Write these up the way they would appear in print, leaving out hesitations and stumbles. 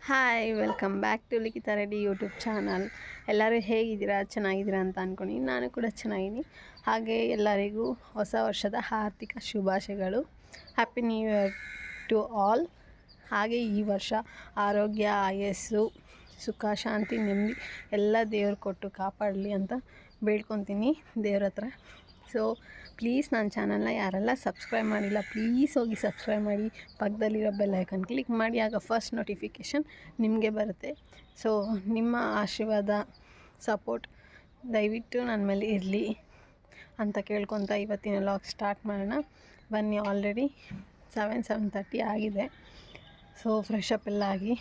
Hi welcome back to Likhitha Reddy YouTube channel. ಎಲ್ಲರೂ ಹೇಗಿದ್ದೀರಾ? ಚೆನ್ನಾಗಿದ್ದೀರಾ ಅಂತ ಅಂದ್ಕೊಂಡು ನಾನು ಕೂಡ ಚೆನ್ನಾಗಿದ್ದೀನಿ. ಹಾಗೆ ಎಲ್ಲರಿಗೂ ಹೊಸ ವರ್ಷದ ಆರ್ಥಿಕ ಶುಭಾಶಯಗಳು. Happy new year to all. ಹಾಗೆ ಈ ವರ್ಷ ಆರೋಗ್ಯ, ಆಯಸ್ಸು, ಸುಖ, ಶಾಂತಿ, ನೆಮ್ಮದಿ ಎಲ್ಲ ದೇವ್ರು ಕೊಟ್ಟು ಕಾಪಾಡಲಿ ಅಂತ ಬೇಡ್ಕೊತೀನಿ ದೇವ್ರ ಹತ್ರ. ಸೊ ಪ್ಲೀಸ್ ನನ್ನ ಚಾನಲ್ನ ಯಾರೆಲ್ಲ ಸಬ್ಸ್ಕ್ರೈಬ್ ಮಾಡಿಲ್ಲ ಪ್ಲೀಸ್ ಹೋಗಿ ಸಬ್ಸ್ಕ್ರೈಬ್ ಮಾಡಿ, ಪಕ್ಕದಲ್ಲಿರೋ ಬೆಲ್ ಐಕನ್ ಕ್ಲಿಕ್ ಮಾಡಿ, ಆಗ ಫಸ್ಟ್ ನೋಟಿಫಿಕೇಷನ್ ನಿಮಗೆ ಬರುತ್ತೆ. ಸೊ ನಿಮ್ಮ ಆಶೀರ್ವಾದ, ಸಪೋರ್ಟ್ ದಯವಿಟ್ಟು ನನ್ನ ಮೇಲೆ ಇರಲಿ ಅಂತ ಕೇಳ್ಕೊತ ಇವತ್ತಿನ ವ್ಲಾಗ್ ಸ್ಟಾರ್ಟ್ ಮಾಡೋಣ ಬನ್ನಿ. ಆಲ್ರೆಡಿ 7:30 ಆಗಿದೆ. ಸೊ ಫ್ರೆಶ್ ಅಪ್ ಎಲ್ಲ ಆಗಿ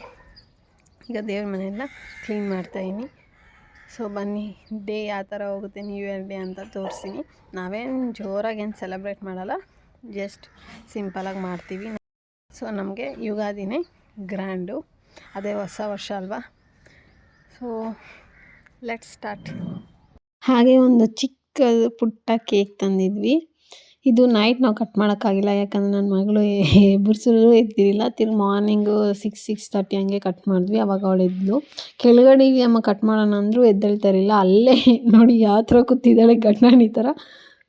ಈಗ ದೇವ್ರ ಮನೆಯೆಲ್ಲ ಕ್ಲೀನ್ ಮಾಡ್ತಾಯಿದ್ದೀನಿ. ಸೊ ಬನ್ನಿ ಡೇ ಯಾವ ಥರ ಹೋಗುತ್ತೆ, ನ್ಯೂ ಇಯರ್ ಡೇ ಅಂತ ತೋರಿಸ್ತೀನಿ. ನಾವೇನು ಜೋರಾಗೇನು ಸೆಲೆಬ್ರೇಟ್ ಮಾಡಲ್ಲ, ಜಸ್ಟ್ ಸಿಂಪಲಾಗಿ ಮಾಡ್ತೀವಿ. ಸೊ ನಮಗೆ ಯುಗಾದಿನೇ ಗ್ರ್ಯಾಂಡು, ಅದೇ ಹೊಸ ವರ್ಷ ಅಲ್ವಾ. So let's start. ಹಾಗೆ ಒಂದು ಚಿಕ್ಕ ಪುಟ್ಟ ಕೇಕ್ ತಂದಿದ್ವಿ. ಇದು ನೈಟ್ ನಾವು ಕಟ್ ಮಾಡೋಕ್ಕಾಗಿಲ್ಲ, ಯಾಕಂದರೆ ನನ್ನ ಮಗಳು ಎಬ್ಬರಿಸಿದ್ರು ಎದ್ದಿರಲಿಲ್ಲ. ತಿರ್ಗಿ ಮಾರ್ನಿಂಗು 6:30 ಹಂಗೆ ಕಟ್ ಮಾಡಿದ್ವಿ. ಅವಾಗ ಅವಳು ಎದ್ಲು. ಕೆಳಗಡೆ ಅಮ್ಮ ಕಟ್ ಮಾಡೋಣ ಅಂದರೂ ಎದ್ದೇಳ್ತಾರಿಲ್ಲ. ಅಲ್ಲೇ ನೋಡಿ ಯಾವ ಥರ ಕೂತಿದ್ದಾಳೆ, ಗಂಡಾಣಿ ಥರ.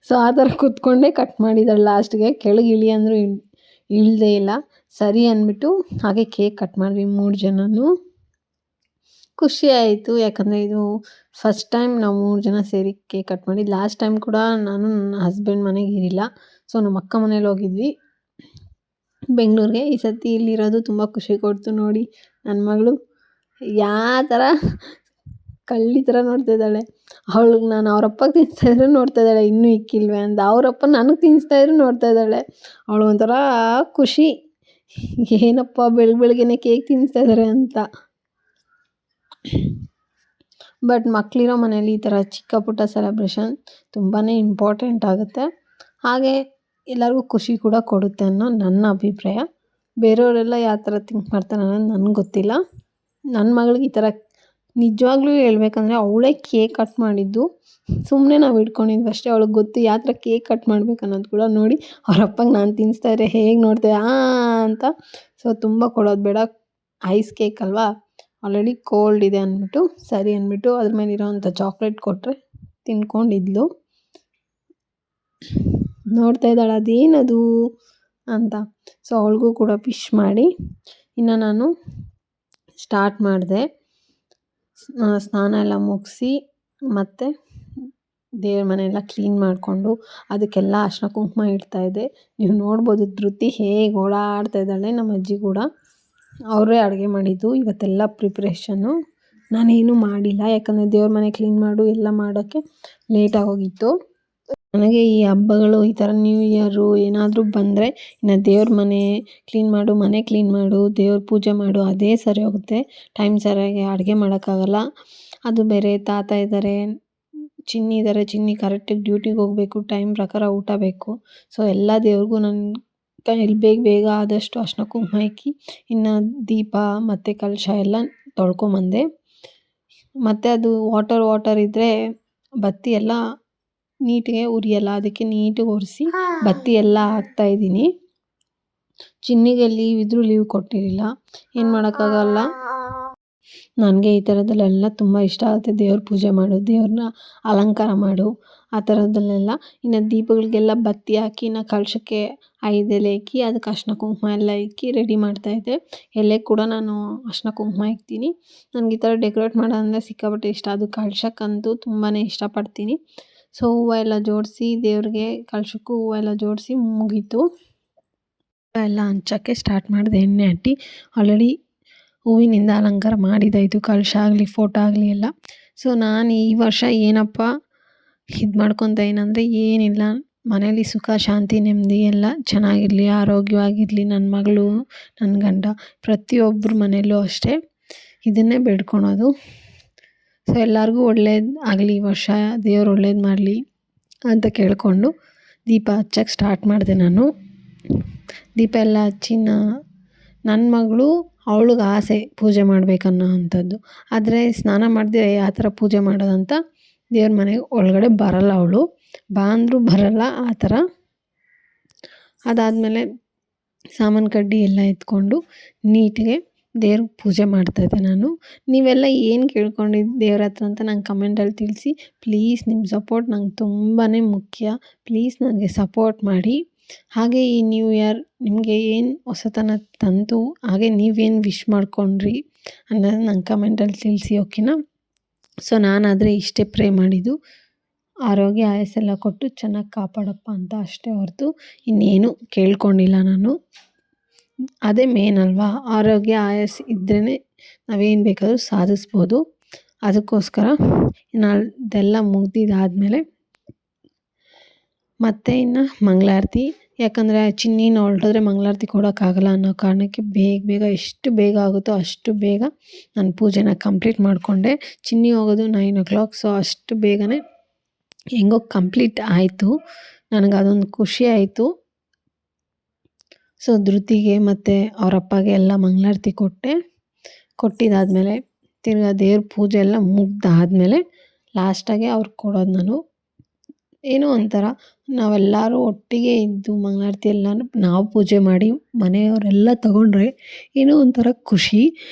ಸೊ ಆ ಥರ ಕೂತ್ಕೊಂಡೇ ಕಟ್ ಮಾಡಿದ್ದಾಳೆ. ಲಾಸ್ಟ್ಗೆ ಕೆಳಗೆ ಇಳಿ ಅಂದರೂ ಇಳ್ದೇ ಇಲ್ಲ. ಸರಿ ಅಂದ್ಬಿಟ್ಟು ಹಾಗೆ ಕೇಕ್ ಕಟ್ ಮಾಡಿದ್ವಿ 3 ಜನನೂ. ಖುಷಿ ಆಯಿತು, ಯಾಕಂದರೆ ಇದು ಫಸ್ಟ್ ಟೈಮ್ ನಾವು 3 ಜನ ಸೇರಿ ಕೇಕ್ ಕಟ್ ಮಾಡಿದ್ದು. ಲಾಸ್ಟ್ ಟೈಮ್ ಕೂಡ ನಾನು ನನ್ನ ಹಸ್ಬೆಂಡ್ ಮನೆಗೆ ಇರಿಲ್ಲ, ಸೊ ನಮ್ಮ ಅಕ್ಕ ಮನೇಲಿ ಹೋಗಿದ್ವಿ ಬೆಂಗಳೂರಿಗೆ. ಈ ಸತಿ ಇಲ್ಲಿರೋದು ತುಂಬ ಖುಷಿ ಕೊಡ್ತು. ನೋಡಿ ನನ್ನ ಮಗಳು ಯಾವ ಥರ ಕಳ್ಳಿ ಥರ ನೋಡ್ತಾ ಇದ್ದಾಳೆ. ಅವಳಿಗೆ ನಾನು ಅವರಪ್ಪಗೆ ತಿನ್ನಿಸ್ತಾಯಿದ್ರು ನೋಡ್ತಾ ಇದ್ದಾಳೆ, ಇನ್ನೂ ಇಕ್ಕಿಲ್ವೇ ಅಂತ. ಅವರಪ್ಪ ನನಗೆ ತಿನ್ನಿಸ್ತಾಯಿದ್ರು ನೋಡ್ತಾ ಇದ್ದಾಳೆ. ಅವಳು ಒಂಥರ ಖುಷಿ, ಏನಪ್ಪ ಬೆಳಗ್ಗೆನೆ ಕೇಕ್ ತಿನ್ನಿಸ್ತಾ ಇದ್ದಾರೆ ಅಂತ. ಬಟ್ ಮಕ್ಕಳಿರೋ ಮನೇಲಿ ಈ ಥರ ಚಿಕ್ಕ ಪುಟ್ಟ ಸೆಲೆಬ್ರೇಷನ್ ತುಂಬಾ ಇಂಪಾರ್ಟೆಂಟ್ ಆಗುತ್ತೆ. ಹಾಗೆ ಎಲ್ಲರಿಗೂ ಖುಷಿ ಕೂಡ ಕೊಡುತ್ತೆ ಅನ್ನೋ ನನ್ನ ಅಭಿಪ್ರಾಯ. ಬೇರೆಯವರೆಲ್ಲ ಯಾವ ಥರ ಥಿಂಕ್ ಮಾಡ್ತಾರೆ ಅನ್ನೋದು ನನಗೆ ಗೊತ್ತಿಲ್ಲ. ನನ್ನ ಮಗಳಿಗೆ ಈ ಥರ ನಿಜವಾಗ್ಲೂ ಹೇಳ್ಬೇಕಂದ್ರೆ ಅವಳೇ ಕೇಕ್ ಕಟ್ ಮಾಡಿದ್ದು. ಸುಮ್ಮನೆ ನಾವು ಇಟ್ಕೊಂಡಿದ್ವಿ ಅಷ್ಟೇ. ಅವಳಿಗೆ ಗೊತ್ತು ಯಾವ ಥರ ಕೇಕ್ ಕಟ್ ಮಾಡ್ಬೇಕು ಅನ್ನೋದು ಕೂಡ. ನೋಡಿ ಅವರಪ್ಪಗೆ ನಾನು ತಿನ್ನಿಸ್ತಾಯಿದ್ರೆ ಹೇಗೆ ನೋಡ್ತೇವೆ ಅಂತ. ಸೊ ತುಂಬ ಕೊಡೋದು ಬೇಡ, ಐಸ್ ಕೇಕ್ ಅಲ್ವಾ, ಆಲ್ರೆಡಿ ಕೋಲ್ಡ್ ಇದೆ ಅಂದ್ಬಿಟ್ಟು ಸರಿ ಅಂದ್ಬಿಟ್ಟು ಅದ್ರ ಮೇಲೆ ಇರೋವಂಥ ಚಾಕ್ಲೇಟ್ ಕೊಟ್ಟರೆ ತಿನ್ಕೊಂಡಿದ್ಲು. ನೋಡ್ತಾ ಇದ್ದಾಳೆ ಅದೇನದು ಅಂತ. ಸೊ ಅವಳಿಗೂ ಕೂಡ ವಿಶ್ ಮಾಡಿ ಇನ್ನು ನಾನು ಸ್ಟಾರ್ಟ್ ಮಾಡಿದೆ. ಸ್ನಾನ ಎಲ್ಲ ಮುಗಿಸಿ ಮತ್ತು ದೇವ್ರ ಮನೆಯೆಲ್ಲ ಕ್ಲೀನ್ ಮಾಡಿಕೊಂಡು ಅದಕ್ಕೆಲ್ಲ ಅರಿಶಿನ ಕುಂಕುಮ ಇಡ್ತಾಯಿದ್ದೆ. ನೀವು ನೋಡ್ಬೋದು ಧೃತಿ ಹೇಗೆ ಓಡಾಡ್ತಾ ಇದ್ದಾಳೆ. ನಮ್ಮ ಅಜ್ಜಿ ಕೂಡ ಅವರೇ ಅಡುಗೆ ಮಾಡಿದ್ದು ಇವತ್ತೆಲ್ಲ ಪ್ರಿಪ್ರೇಷನ್ನು. ನಾನೇನು ಮಾಡಿಲ್ಲ, ಯಾಕಂದರೆ ದೇವ್ರ ಮನೆ ಕ್ಲೀನ್ ಮಾಡು ಎಲ್ಲ ಮಾಡೋಕ್ಕೆ ಲೇಟಾಗೋಗಿತ್ತು. ನನಗೆ ಈ ಹಬ್ಬಗಳು ಈ ಥರ ನ್ಯೂ ಇಯರು ಏನಾದರೂ ಬಂದರೆ ಇನ್ನು ದೇವ್ರ ಮನೆ ಕ್ಲೀನ್ ಮಾಡು, ಮನೆ ಕ್ಲೀನ್ ಮಾಡು, ದೇವ್ರ ಪೂಜೆ ಮಾಡು, ಅದೇ ಸರಿ ಹೋಗುತ್ತೆ. ಟೈಮ್ ಸರಿಯಾಗಿ ಅಡುಗೆ ಮಾಡೋಕ್ಕಾಗಲ್ಲ. ಅದು ಬೇರೆ ತಾತ ಇದ್ದಾರೆ, ಚಿನ್ನಿ ಇದ್ದಾರೆ, ಚಿನ್ನಿ ಕರೆಕ್ಟಾಗಿ ಡ್ಯೂಟಿಗೆ ಹೋಗಬೇಕು, ಟೈಮ್ ಪ್ರಕಾರ ಊಟ ಬೇಕು. ಸೊ ಎಲ್ಲ ದೇವ್ರಿಗೂ ನನ್ನ ಕೈಯಲ್ಲಿ ಬೇಗ ಆದಷ್ಟು ಅರಿಶಿನ ಕುಂಕುಮ ಇಕ್ಕಿ ಇನ್ನು ದೀಪ ಮತ್ತು ಕಲಶ ಎಲ್ಲ ತೊಳ್ಕೊಂಬಂದೆ. ಮತ್ತು ಅದು ವಾಟರ್ ಇದ್ದರೆ ಬತ್ತಿ ಎಲ್ಲ ನೀಟಿಗೆ ಉರಿಯಲ್ಲ, ಅದಕ್ಕೆ ನೀಟಿಗೆ ಒರೆಸಿ ಬತ್ತಿ ಎಲ್ಲ ಹಾಕ್ತಾಯಿದ್ದೀನಿ. ಚಿನ್ನಿಗೆ ಲೀವ್ ಇದ್ದರೂ ಲೀವ್ ಕೊಟ್ಟಿರಲಿಲ್ಲ, ಏನು ಮಾಡೋಕ್ಕಾಗಲ್ಲ. ನನಗೆ ಈ ಥರದಲ್ಲೆಲ್ಲ ತುಂಬ ಇಷ್ಟ ಆಗುತ್ತೆ. ದೇವ್ರ ಪೂಜೆ ಮಾಡು, ದೇವ್ರನ್ನ ಅಲಂಕಾರ ಮಾಡು, ಆ ಥರದಲ್ಲೆಲ್ಲ. ಇನ್ನು ದೀಪಗಳಿಗೆಲ್ಲ ಬತ್ತಿ ಹಾಕಿ ಇನ್ನು ಕಲಶಕ್ಕೆ 5 ಎಲೆ ಇಕ್ಕಿ ಅದಕ್ಕೆ ಅರಿಶಿನ ಕುಂಕುಮ ಎಲ್ಲ ಇಕ್ಕಿ ರೆಡಿ ಮಾಡ್ತಾಯಿದ್ದೆ. ಎಲೆ ಕೂಡ ನಾನು ಅರಿಶಿನ ಕುಂಕುಮ ಇಕ್ತೀನಿ. ನನಗೆ ಈ ಥರ ಡೆಕೋರೇಟ್ ಮಾಡೋದಂದರೆ ಸಿಕ್ಕಾಪಟ್ಟೆ ಇಷ್ಟ. ಅದು ಕಲಶಕ್ಕಂತೂ ತುಂಬಾ ಇಷ್ಟಪಡ್ತೀನಿ. ಸೊ ಹೂವು ಎಲ್ಲ ಜೋಡಿಸಿ ದೇವ್ರಿಗೆ ಕಲಶಕ್ಕೂ ಹೂವು ಎಲ್ಲ ಜೋಡಿಸಿ ಮುಗೀತು. ಎಲ್ಲ ಹಂಚೋಕ್ಕೆ ಸ್ಟಾರ್ಟ್ ಮಾಡಿದೆ. ಎಣ್ಣೆ ಹಟ್ಟಿ ಆಲ್ರೆಡಿ ಹೂವಿನಿಂದ ಅಲಂಕಾರ ಮಾಡಿದೆ. ಇದು ಕಲಶ ಆಗಲಿ ಫೋಟೋ ಆಗಲಿ ಎಲ್ಲ. ಸೊ ನಾನು ಈ ವರ್ಷ ಏನಪ್ಪ ಇದು ಮಾಡ್ಕೊತ ಏನಂದರೆ ಏನಿಲ್ಲ, ಮನೇಲಿ ಸುಖ ಶಾಂತಿ ನೆಮ್ಮದಿ ಎಲ್ಲ ಚೆನ್ನಾಗಿರಲಿ, ಆರೋಗ್ಯವಾಗಿರಲಿ. ನನ್ನ ಮಗಳು, ನನ್ನ ಗಂಡ, ಪ್ರತಿಯೊಬ್ಬರ ಮನೆಯಲ್ಲೂ ಅಷ್ಟೇ ಇದನ್ನೇ ಬೇಡ್ಕೊಳೋದು. ಸೊ ಎಲ್ಲರಿಗೂ ಒಳ್ಳೇದು ಆಗಲಿ, ಈ ವರ್ಷ ದೇವ್ರು ಒಳ್ಳೇದು ಮಾಡಲಿ ಅಂತ ಕೇಳಿಕೊಂಡು ದೀಪ ಹಚ್ಚಕ್ಕೆ ಸ್ಟಾರ್ಟ್ ಮಾಡಿದೆ ನಾನು. ದೀಪ ಎಲ್ಲ ಹಚ್ಚಿ ನನ್ನ ಮಗಳು ಅವಳಿಗೆ ಆಸೆ ಪೂಜೆ ಮಾಡಬೇಕನ್ನೋ ಅಂಥದ್ದು. ಆದರೆ ಸ್ನಾನ ಮಾಡಿದೆ ಆ ಥರ ಪೂಜೆ ಮಾಡೋದಂತ ದೇವ್ರ ಮನೆಗೆ ಒಳಗಡೆ ಬರಲ್ಲ ಅವಳು, ಬಾ ಅಂದರೂ ಬರಲ್ಲ ಆ ಥರ. ಅದಾದಮೇಲೆ ಸಾಮಾನು ಕಡ್ಡಿ ಎಲ್ಲ ಎತ್ಕೊಂಡು ನೀಟಿಗೆ ದೇವ್ರಿಗೆ ಪೂಜೆ ಮಾಡ್ತಾಯಿದ್ದೆ ನಾನು. ನೀವೆಲ್ಲ ಏನು ಕೇಳ್ಕೊಂಡಿದ್ದು ದೇವ್ರ ಹತ್ರ ಅಂತ ನಂಗೆ ಕಮೆಂಟಲ್ಲಿ ತಿಳಿಸಿ. ಪ್ಲೀಸ್ ನಿಮ್ಮ ಸಪೋರ್ಟ್ ನಂಗೆ ತುಂಬಾ ಮುಖ್ಯ. ಪ್ಲೀಸ್ ನನಗೆ ಸಪೋರ್ಟ್ ಮಾಡಿ. ಹಾಗೆ ಈ ನ್ಯೂ ಇಯರ್ ನಿಮಗೆ ಏನು ಹೊಸತನ ತಂತು, ಹಾಗೆ ನೀವೇನು ವಿಶ್ ಮಾಡ್ಕೊಂಡ್ರಿ ಅನ್ನೋದನ್ನ ನಂಗೆ ಕಮೆಂಟಲ್ಲಿ ತಿಳಿಸಿ, ಓಕೆನಾ? ಸೊ ನಾನಾದರೆ ಇಷ್ಟೇ ಪ್ರೇ ಮಾಡಿದ್ದು, ಆರೋಗ್ಯ ಆಯಸ್ಸೆಲ್ಲ ಕೊಟ್ಟು ಚೆನ್ನಾಗಿ ಕಾಪಾಡಪ್ಪ ಅಂತ ಅಷ್ಟೇ ಹೊರತು ಇನ್ನೇನು ಕೇಳ್ಕೊಂಡಿಲ್ಲ ನಾನು. ಅದೇ ಮೇನ್ ಅಲ್ವಾ, ಆರೋಗ್ಯ ಆಯಸ್ಸು ಇದ್ರೇ ನಾವೇನು ಬೇಕಾದರೂ ಸಾಧಿಸ್ಬೋದು. ಅದಕ್ಕೋಸ್ಕರ ಇದೆಲ್ಲ ಮುಗ್ದಿದ್ದಾದಮೇಲೆ ಮತ್ತೆ ಇನ್ನು ಮಂಗಳಾರತಿ, ಯಾಕಂದರೆ ಚಿನ್ನಿನ ಹೊರಟಿದ್ರೆ ಮಂಗಳಾರತಿ ಕೊಡೋಕ್ಕಾಗಲ್ಲ ಅನ್ನೋ ಕಾರಣಕ್ಕೆ ಬೇಗ ಎಷ್ಟು ಬೇಗ ಆಗುತ್ತೋ ಅಷ್ಟು ಬೇಗ ನಾನು ಪೂಜೆನ ಕಂಪ್ಲೀಟ್ ಮಾಡಿಕೊಂಡೆ. ಚಿನ್ನಿ ಹೋಗೋದು 9 o'clock, ಸೊ ಅಷ್ಟು ಬೇಗನೆ ಹೆಂಗೋ ಕಂಪ್ಲೀಟ್ ಆಯಿತು. ನನಗೆ ಅದೊಂದು ಖುಷಿ ಆಯಿತು. ಸೊ ಧೃತಿಗೆ ಮತ್ತು ಅವ್ರ ಅಪ್ಪಗೆ ಎಲ್ಲ ಮಂಗಳಾರತಿ ಕೊಟ್ಟಿದ್ದಾದಮೇಲೆ ತಿರ್ಗಾ ದೇವ್ರ ಪೂಜೆ ಎಲ್ಲ ಮುಗ್ದಾದಮೇಲೆ ಲಾಸ್ಟಾಗೆ ಅವ್ರಿಗೆ ಕೊಡೋದು ನಾನು. ಏನೋ ಒಂಥರ ನಾವೆಲ್ಲರೂ ಒಟ್ಟಿಗೆ ಇದ್ದು ಮಂಗಳಾರತಿ ಎಲ್ಲನೂ ನಾವು ಪೂಜೆ ಮಾಡಿ ಮನೆಯವರೆಲ್ಲ ತಗೊಂಡ್ರೆ ಏನೋ ಒಂಥರ ಖುಷಿ.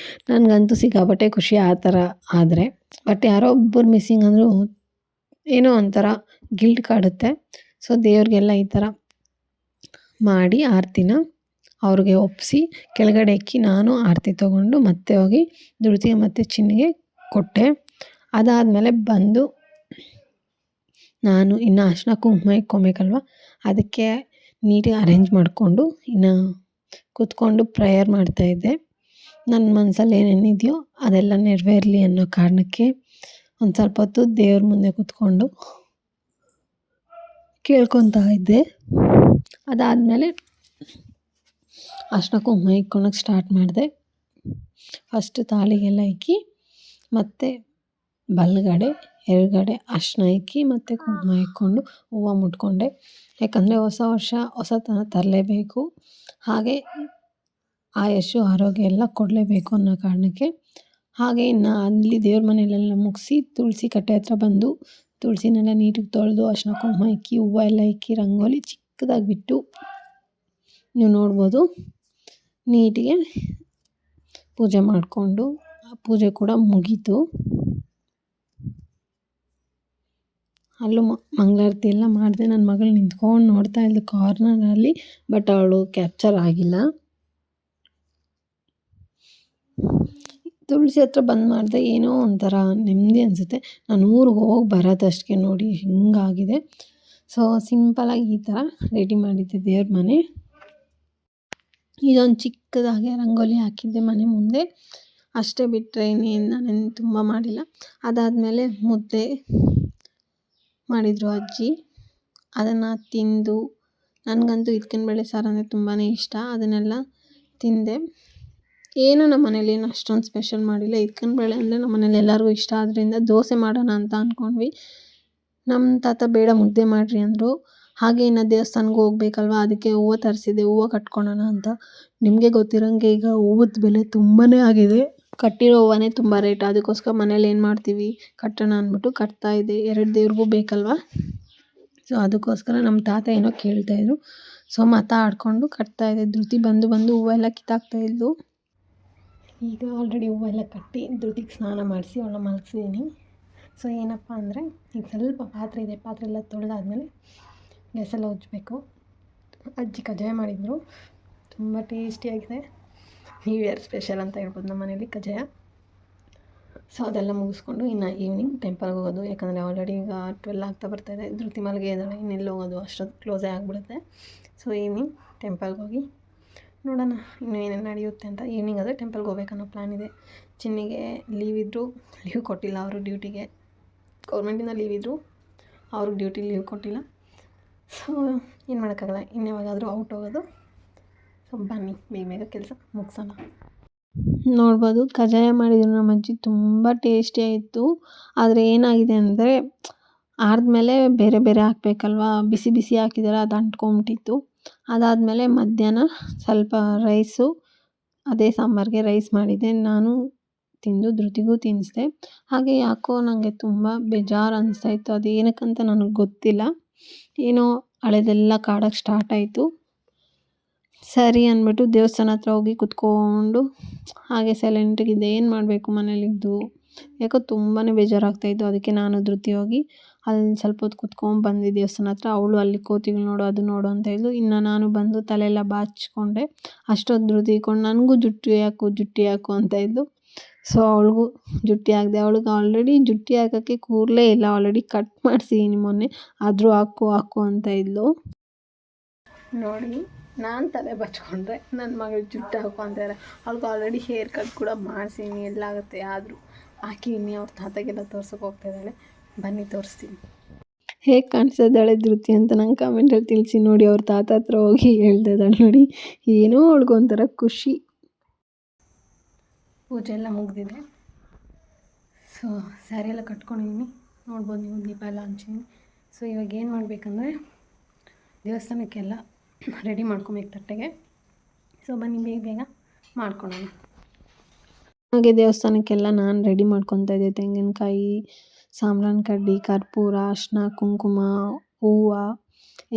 ನನಗಂತೂ ಸಿಕ್ಕಾಪಟ್ಟೆ ಖುಷಿ ಆ ಥರ ಆದರೆ. ಬಟ್ ಯಾರೋ ಒಬ್ಬರು ಮಿಸ್ಸಿಂಗ್ ಅಂದರೂ ಏನೋ ಒಂಥರ ಗಿಲ್ಟ್ ಕಾಡುತ್ತೆ. ಸೊ ದೇವ್ರಿಗೆಲ್ಲ ಈ ಥರ ಮಾಡಿ ಆರತಿನ ಅವ್ರಿಗೆ ಒಪ್ಪಿಸಿ ಕೆಳಗಡೆ ಇಕ್ಕಿ ನಾನು ಆರತಿ ತೊಗೊಂಡು ಮತ್ತೆ ಹೋಗಿ ಧೃತಿಗೆ ಮತ್ತು ಚಿನ್ನಿಗೆ ಕೊಟ್ಟೆ. ಅದಾದಮೇಲೆ ಬಂದು ನಾನು ಇನ್ನು ಅರಿಶಿನ ಕುಂಕುಮ ಇಕ್ಕೊಬೇಕಲ್ವ, ಅದಕ್ಕೆ ನೀಟಾಗಿ ಅರೇಂಜ್ ಮಾಡಿಕೊಂಡು ಇನ್ನು ಕೂತ್ಕೊಂಡು ಪ್ರೇಯರ್ ಮಾಡ್ತಾಯಿದ್ದೆ. ನನ್ನ ಮನಸ್ಸಲ್ಲಿ ಏನೇನಿದೆಯೋ ಅದೆಲ್ಲ ನೆರವೇರಲಿ ಅನ್ನೋ ಕಾರಣಕ್ಕೆ ಒಂದು ಸ್ವಲ್ಪ ಹೊತ್ತು ದೇವ್ರ ಮುಂದೆ ಕೂತ್ಕೊಂಡು ಕೇಳ್ಕೊತಾ ಇದ್ದೆ. ಅದಾದಮೇಲೆ ಅರಿಶಿನ ಕುಂಕುಮ ಇಕ್ಕೊಳಕ್ಕೆ ಸ್ಟಾರ್ಟ್ ಮಾಡಿದೆ. ಫಸ್ಟ್ ತಾಳಿಗೆಲ್ಲ ಇಕ್ಕಿ ಮತ್ತು ಬಲಗಡೆ ಎಡಗಡೆ ಅರಿಶಿನ ಇಕ್ಕಿ ಮತ್ತು ಕುಂಕುಮ ಇಕ್ಕೊಂಡು ಹೂವು ಮುಟ್ಕೊಂಡೆ. ಯಾಕಂದರೆ ಹೊಸ ವರ್ಷ ಹೊಸತನ ತರಲೇಬೇಕು, ಹಾಗೆ ಆಯಸ್ಸು ಆರೋಗ್ಯ ಎಲ್ಲ ಕೊಡಲೇಬೇಕು ಅನ್ನೋ ಕಾರಣಕ್ಕೆ. ಹಾಗೆ ಇನ್ನು ಅಲ್ಲಿ ದೇವ್ರ ಮನೆಯಲ್ಲೆಲ್ಲ ಮುಗಿಸಿ ತುಳಸಿ ಕಟ್ಟೆ ಹತ್ರ ಬಂದು ತುಳಸಿನೆಲ್ಲ ನೀಟಾಗಿ ತೊಳೆದು ಅರಿಶಿನ ಕುಂಕುಮ ಇಕ್ಕಿ ಹೂವು ಎಲ್ಲ ಇಕ್ಕಿ ರಂಗೋಲಿ ಚಿಕ್ಕದಾಗಿ ಬಿಟ್ಟು ನೀವು ನೋಡ್ಬೋದು ನೀಟಿಗೆ ಪೂಜೆ ಮಾಡಿಕೊಂಡು ಪೂಜೆ ಕೂಡ ಮುಗೀತು. ಅಲ್ಲೂ ಮಂಗಳಾರತಿ ಎಲ್ಲ ಮಾಡಿದೆ. ನನ್ನ ಮಗಳು ನಿಂತ್ಕೊಂಡು ನೋಡ್ತಾ ಇದ್ಲು ಕಾರ್ನರಲ್ಲಿ, ಬಟ್ ಅವಳು ಕ್ಯಾಪ್ಚರ್ ಆಗಿಲ್ಲ. ತುಳಸಿ ಹತ್ರ ಬಂದು ಮಾಡಿದೆ, ಏನೋ ಒಂಥರ ನೆಮ್ಮದಿ ಅನಿಸುತ್ತೆ. ನಾನು ಊರಿಗೆ ಹೋಗಿ ಬರೋದಷ್ಟಕ್ಕೆ ನೋಡಿ ಹಿಂಗಾಗಿದೆ. ಸೊ ಸಿಂಪಲಾಗಿ ಈ ಥರ ರೆಡಿ ಮಾಡಿದ್ದೆ ದೇವ್ರ ಮನೆ. ಇದೊಂದು ಚಿಕ್ಕದಾಗಿ ರಂಗೋಲಿ ಹಾಕಿದ್ದೆ ಮನೆ ಮುಂದೆ, ಅಷ್ಟೇ ಬಿಟ್ಟರೆ ಇನ್ನೇನು ನಾನೇನು ತುಂಬ ಮಾಡಿಲ್ಲ. ಅದಾದಮೇಲೆ ಮುದ್ದೆ ಮಾಡಿದರು ಅಜ್ಜಿ, ಅದನ್ನು ತಿಂದು ನನಗಂತೂ ಹಿತ್ಕಿನ ಬೇಳೆ ಸಾರು ಅಂದರೆ ತುಂಬಾ ಇಷ್ಟ. ಅದನ್ನೆಲ್ಲ ತಿಂದೆ. ಏನು ನಮ್ಮ ಮನೇಲಿ ಏನು ಅಷ್ಟೊಂದು ಸ್ಪೆಷಲ್ ಮಾಡಿಲ್ಲ. ಹಿತ್ಕಿನ ಬೇಳೆ ಅಂದರೆ ನಮ್ಮ ಮನೇಲಿ ಎಲ್ಲರಿಗೂ ಇಷ್ಟ, ಆದ್ದರಿಂದ ದೋಸೆ ಮಾಡೋಣ ಅಂತ ಅಂದ್ಕೊಂಡ್ವಿ. ನಮ್ಮ ತಾತ ಬೇಡ ಮುದ್ದೆ ಮಾಡಿರಿ ಅಂದರು. ಹಾಗೆ ಇನ್ನು ದೇವಸ್ಥಾನಕ್ಕೆ ಹೋಗ್ಬೇಕಲ್ವ, ಅದಕ್ಕೆ ಹೂವು ತರಿಸಿದೆ, ಹೂವು ಕಟ್ಕೊಳ್ಳೋಣ ಅಂತ. ನಿಮಗೆ ಗೊತ್ತಿರೋಂಗೆ ಈಗ ಹೂವದ ಬೆಲೆ ತುಂಬಾ ಆಗಿದೆ. ಕಟ್ಟಿರೋ ಹೂವನೇ ತುಂಬ ರೇಟ್. ಅದಕ್ಕೋಸ್ಕರ ಮನೇಲಿ ಏನು ಮಾಡ್ತೀವಿ, ಕಟ್ಟೋಣ ಅಂದ್ಬಿಟ್ಟು ಕಟ್ತಾಯಿದ್ದೆ. 2 ದೇವ್ರಿಗೂ ಬೇಕಲ್ವ. ಸೊ ಅದಕ್ಕೋಸ್ಕರ ನಮ್ಮ ತಾತ ಏನೋ ಕೇಳ್ತಾಯಿದ್ರು. ಸೊ ಮಾತಾಡಿಕೊಂಡು ಕಟ್ತಾಯಿದ್ದೆ. ಧೃತಿ ಬಂದು ಹೂವೆಲ್ಲ ಕಿತ್ತಾಕ್ತಾಯಿದ್ಲು. ಈಗ ಆಲ್ರೆಡಿ ಹೂವೆಲ್ಲ ಕಟ್ಟಿ ಧೃತಿಗೆ ಸ್ನಾನ ಮಾಡಿಸಿ ಅವಳನ್ನ ಮಲಗಿಸಿದ್ದೀನಿ. ಸೊ ಏನಪ್ಪ ಅಂದರೆ ಈಗ ಸ್ವಲ್ಪ ಪಾತ್ರೆ ಇದೆ, ಪಾತ್ರೆ ಎಲ್ಲ ತೊಳೆದಾದ್ಮೇಲೆ ಗ್ಯಾಸೆಲ್ಲ ಉಜ್ಜಬೇಕು. ಅಜ್ಜಿ ಕಜ್ಜಾಯ ಮಾಡಿದರು, ತುಂಬ ಟೇಸ್ಟಿಯಾಗಿದೆ. ನ್ಯೂ ಇಯರ್ ಸ್ಪೆಷಲ್ ಅಂತ ಹೇಳ್ಬೋದು ನಮ್ಮ ಮನೇಲಿ ಕಜ್ಜಾಯ. ಸೊ ಅದೆಲ್ಲ ಮುಗಿಸ್ಕೊಂಡು ಇನ್ನು ಈವ್ನಿಂಗ್ ಟೆಂಪಲ್ಗೆ ಹೋಗೋದು. ಯಾಕಂದರೆ ಆಲ್ರೆಡಿ ಈಗ 12 ಆಗ್ತಾ ಬರ್ತಾಯಿದೆ. ಧೃತಿ ಮಲಗೆ ಇದ್ದಾಳೆ, ಇನ್ನೆಲ್ಲಿ ಹೋಗೋದು, ಅಷ್ಟೊತ್ತು ಕ್ಲೋಸೇ ಆಗಿಬಿಡುತ್ತೆ. ಸೊ ಈವ್ನಿಂಗ್ ಟೆಂಪಲ್ಗೆ ಹೋಗಿ ನೋಡೋಣ ಇನ್ನೂ ಏನೇನು ನಡೆಯುತ್ತೆ ಅಂತ. ಈವ್ನಿಂಗ್ ಆದರೆ ಟೆಂಪಲ್ಗೆ ಹೋಗ್ಬೇಕನ್ನೋ ಪ್ಲ್ಯಾನ್ ಇದೆ. ಚಿನ್ನಿಗೆ ಲೀವ್ ಕೊಟ್ಟಿಲ್ಲ ಅವರು ಡ್ಯೂಟಿಗೆ. ಗೌರ್ಮೆಂಟಿಂದ ಲೀವ್ ಇದ್ದರು, ಅವ್ರಿಗೆ ಡ್ಯೂಟಿ ಲೀವ್ ಕೊಟ್ಟಿಲ್ಲ. ಸೊ ಏನು ಮಾಡೋಕ್ಕಾಗಲ್ಲ, ಇನ್ಯಾವಾಗಾದರೂ ಔಟ್ ಹೋಗೋದು. ಸೊ ಬನ್ನಿ ಬೇಗ ಕೆಲಸ ಮುಗಿಸೋಣ. ನೋಡ್ಬೋದು ಕಜ್ಜಾಯ ಮಾಡಿದ್ರು ನಮ್ಮ ಅಜ್ಜಿ, ತುಂಬ ಟೇಸ್ಟಿಯಾಗಿತ್ತು. ಆದರೆ ಏನಾಗಿದೆ ಅಂದರೆ ಆರಿದ್ಮೇಲೆ ಬೇರೆ ಬೇರೆ ಹಾಕಬೇಕಲ್ವ, ಬಿಸಿ ಹಾಕಿದ್ದಾರೆ, ಅದು ಅಂಟ್ಕೊಂಬಿಟ್ಟಿತ್ತು. ಅದಾದಮೇಲೆ ಮಧ್ಯಾಹ್ನ ಸ್ವಲ್ಪ ರೈಸು, ಅದೇ ಸಾಂಬಾರಿಗೆ ರೈಸ್ ಮಾಡಿದ್ದೆ. ನಾನು ತಿಂದು ಧೃತಿಗೂ ತಿನ್ನಿಸ್ದೆ. ಹಾಗೆ ಯಾಕೋ ನನಗೆ ತುಂಬ ಬೇಜಾರು ಅನಿಸ್ತಾಯಿತ್ತು. ಅದು ಏನಕ್ಕಂತ ನನಗೆ ಗೊತ್ತಿಲ್ಲ. ಏನೋ ಹಳೆದೆಲ್ಲ ಕಾಡೋಕ್ಕೆ ಸ್ಟಾರ್ಟ್ ಆಯಿತು. ಸರಿ ಅಂದ್ಬಿಟ್ಟು ದೇವಸ್ಥಾನ ಹತ್ರ ಹೋಗಿ ಕುತ್ಕೊಂಡು ಹಾಗೆ ಸೈಲೆಂಟಾಗಿದ್ದೆ. ಏನು ಮಾಡಬೇಕು ಮನೇಲಿದ್ದು, ಯಾಕೋ ತುಂಬಾ ಬೇಜಾರಾಗ್ತಾಯಿತ್ತು. ಅದಕ್ಕೆ ನಾನು ಧೃತಿ ಹೋಗಿ ಅಲ್ಲಿ ಸ್ವಲ್ಪ ಹೊತ್ತು ಕುತ್ಕೊಂಡು ಬಂದ್ವಿ ದೇವಸ್ಥಾನ ಹತ್ರ. ಅವಳು ಅಲ್ಲಿ ಕೋತಿಗಳು ನೋಡು ಅದು ನೋಡು ಅಂತ ಹೇಳಿದ್ಲು. ಇನ್ನು ನಾನು ಬಂದು ತಲೆಯೆಲ್ಲ ಬಾಚಿಕೊಂಡೆ. ಅಷ್ಟೊತ್ತು ಧೃತಿ ಇಟ್ಕೊಂಡು ನನಗೂ ಜುಟ್ಟಿ ಹಾಕು ಅಂತ ಇದ್ಲು. ಸೊ ಅವಳಿಗೂ ಜುಟ್ಟಿ ಹಾಕಿದೆ. ಅವಳಿಗೆ ಆಲ್ರೆಡಿ ಜುಟ್ಟಿ ಹಾಕೋಕ್ಕೆ ಕೂರಲೇ ಇಲ್ಲ, ಆಲ್ರೆಡಿ ಕಟ್ ಮಾಡಿಸಿದ್ದೀನಿ ಮೊನ್ನೆ, ಆದರೂ ಹಾಕು ಅಂತ ಇದ್ಲು. ನೋಡಿ, ನಾನು ತಲೆ ಬಚ್ಕೊಂಡ್ರೆ ನನ್ನ ಮಗಳು ಜುಟ್ಟು ಹಾಕು ಅಂತಾರೆ. ಅವ್ಳಿಗೆ ಆಲ್ರೆಡಿ ಹೇರ್ ಕಟ್ ಕೂಡ ಮಾಡಿಸಿದ್ದೀನಿ, ಎಲ್ಲಾಗುತ್ತೆ. ಆದರೂ ಹಾಕಿದ್ದೀನಿ. ಅವ್ರ ತಾತಗೆಲ್ಲ ತೋರ್ಸೋಕೆ ಹೋಗ್ತಾಯಿದ್ದಾಳೆ, ಬನ್ನಿ ತೋರಿಸ್ತೀನಿ. ಹೇಗೆ ಕಾಣಿಸ್ತಿದ್ದಾಳೆ ಧೃತಿ ಅಂತ ನಂಗೆ ಕಮೆಂಟಲ್ಲಿ ತಿಳಿಸಿ. ನೋಡಿ, ಅವ್ರ ತಾತ ಹತ್ರ ಹೋಗಿ ಹೇಳ್ತಾ ಇದ್ದಾಳೆ ನೋಡಿ, ಏನೋ ಅವಳಿಗೊಂಥರ ಖುಷಿ. ಪೂಜೆ ಎಲ್ಲ ಮುಗಿದಿದೆ. ಸೊ ಸ್ಯಾರಿ ಎಲ್ಲ ಕಟ್ಕೊಂಡಿದ್ದೀನಿ, ನೋಡ್ಬೋದು ನೀವು. ದೀಪ ಎಲ್ಲ ಹಂಚಿದ್ದೀನಿ. ಸೊ ಇವಾಗ ಏನು ಮಾಡಬೇಕಂದ್ರೆ ದೇವಸ್ಥಾನಕ್ಕೆಲ್ಲ ರೆಡಿ ಮಾಡ್ಕೊಬೇಕು ತಟ್ಟೆಗೆ. ಸೊ ಬನ್ನಿ ಬೇಗ ಮಾಡ್ಕೊಳ್ಳೋಣ. ಹಾಗೆ ದೇವಸ್ಥಾನಕ್ಕೆಲ್ಲ ನಾನು ರೆಡಿ ಮಾಡ್ಕೊತಾ ಇದ್ದೆ. ತೆಂಗಿನಕಾಯಿ, ಸಾಂಬ್ರಾಣಿ ಕಡ್ಡಿ, ಕರ್ಪೂರ, ಅರಿಶಿನ, ಕುಂಕುಮ, ಹೂವು,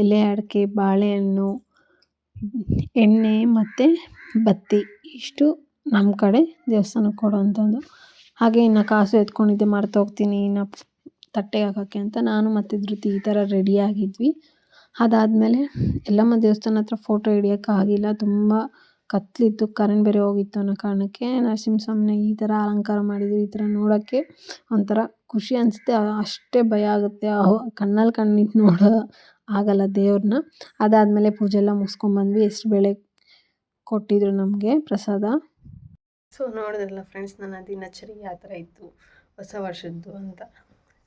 ಎಲೆ ಅಡಿಕೆ, ಬಾಳೆಹಣ್ಣು, ಎಣ್ಣೆ ಮತ್ತು ಬತ್ತಿ, ಇಷ್ಟು ನಮ್ಮ ಕಡೆ ದೇವಸ್ಥಾನಕ್ಕೆ ಕೊಡೋವಂಥದ್ದು. ಹಾಗೆ ಇನ್ನು ಕಾಸು ಎತ್ಕೊಂಡಿದ್ದೆ, ಮರ್ತೋಗ್ತೀನಿ ಇನ್ನು ತಟ್ಟೆಗೆ ಹಾಕೋಕ್ಕೆ ಅಂತ. ನಾನು ಮತ್ತು ಧೃತಿ ಈ ಥರ ರೆಡಿಯಾಗಿದ್ವಿ. ಅದಾದಮೇಲೆ ಎಲ್ಲಮ್ಮ ದೇವಸ್ಥಾನ ಹತ್ರ ಫೋಟೋ ಹಿಡಿಯೋಕ್ಕಾಗಿಲ್ಲ, ತುಂಬ ಕತ್ತಲಿತ್ತು, ಕರೆಂಟ್ ಬೇರೆ ಹೋಗಿತ್ತು ಅನ್ನೋ ಕಾರಣಕ್ಕೆ. ನರಸಿಂಹಸ್ವಾಮಿನ ಈ ಥರ ಅಲಂಕಾರ ಮಾಡಿದ್ವಿ. ಈ ಥರ ನೋಡೋಕ್ಕೆ ಒಂಥರ ಖುಷಿ ಅನಿಸುತ್ತೆ, ಅಷ್ಟೇ ಭಯ ಆಗುತ್ತೆ. ಕಣ್ಣಲ್ಲಿ ಕಣ್ಣಿಟ್ಟು ನೋಡೋ ಆಗಲ್ಲ ದೇವ್ರನ್ನ. ಅದಾದಮೇಲೆ ಪೂಜೆ ಎಲ್ಲ ಮುಗಿಸ್ಕೊಂಬಂದ್ವಿ. ಎಷ್ಟು ಬೇಳೆ ಕೊಟ್ಟಿದ್ರು ನಮಗೆ ಪ್ರಸಾದ. ಸೊ ನೋಡಿದ್ರಲ್ಲ ಫ್ರೆಂಡ್ಸ್, ನನ್ನ ದಿನಚರಿ ಯಾವ ಥರ ಇತ್ತು ಹೊಸ ವರ್ಷದ್ದು ಅಂತ.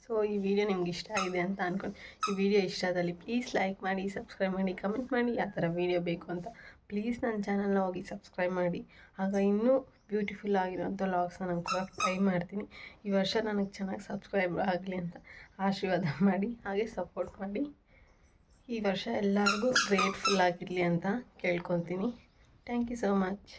ಸೊ ಈ ವಿಡಿಯೋ ನಿಮ್ಗೆ ಇಷ್ಟ ಆಗಿದೆ ಅಂತ ಅಂದ್ಕೊಂಡು, ಈ ವಿಡಿಯೋ ಇಷ್ಟ ಆದಲ್ಲಿ ಪ್ಲೀಸ್ ಲೈಕ್ ಮಾಡಿ, ಸಬ್ಸ್ಕ್ರೈಬ್ ಮಾಡಿ, ಕಮೆಂಟ್ ಮಾಡಿ ಯಾವ ಥರ ವಿಡಿಯೋ ಬೇಕು ಅಂತ. ಪ್ಲೀಸ್ ನನ್ನ ಚಾನಲ್ನ ಹೋಗಿ ಸಬ್ಸ್ಕ್ರೈಬ್ ಮಾಡಿ. ಆಗ ಇನ್ನೂ ಬ್ಯೂಟಿಫುಲ್ ಆಗಿರೋಂಥ ವ್ಲಾಗ್ಸ್ನ ನಾನು ಕೂಡ ಟ್ರೈ ಮಾಡ್ತೀನಿ. ಈ ವರ್ಷ ನನಗೆ ಚೆನ್ನಾಗಿ ಸಬ್ಸ್ಕ್ರೈಬ್ ಆಗಲಿ ಅಂತ ಆಶೀರ್ವಾದ ಮಾಡಿ, ಹಾಗೆ ಸಪೋರ್ಟ್ ಮಾಡಿ. ಈ ವರ್ಷ ಎಲ್ಲರಿಗೂ ಗ್ರೇಟ್ಫುಲ್ ಆಗಿರಲಿ ಅಂತ ಕೇಳ್ಕೊತೀನಿ. Thank you so much.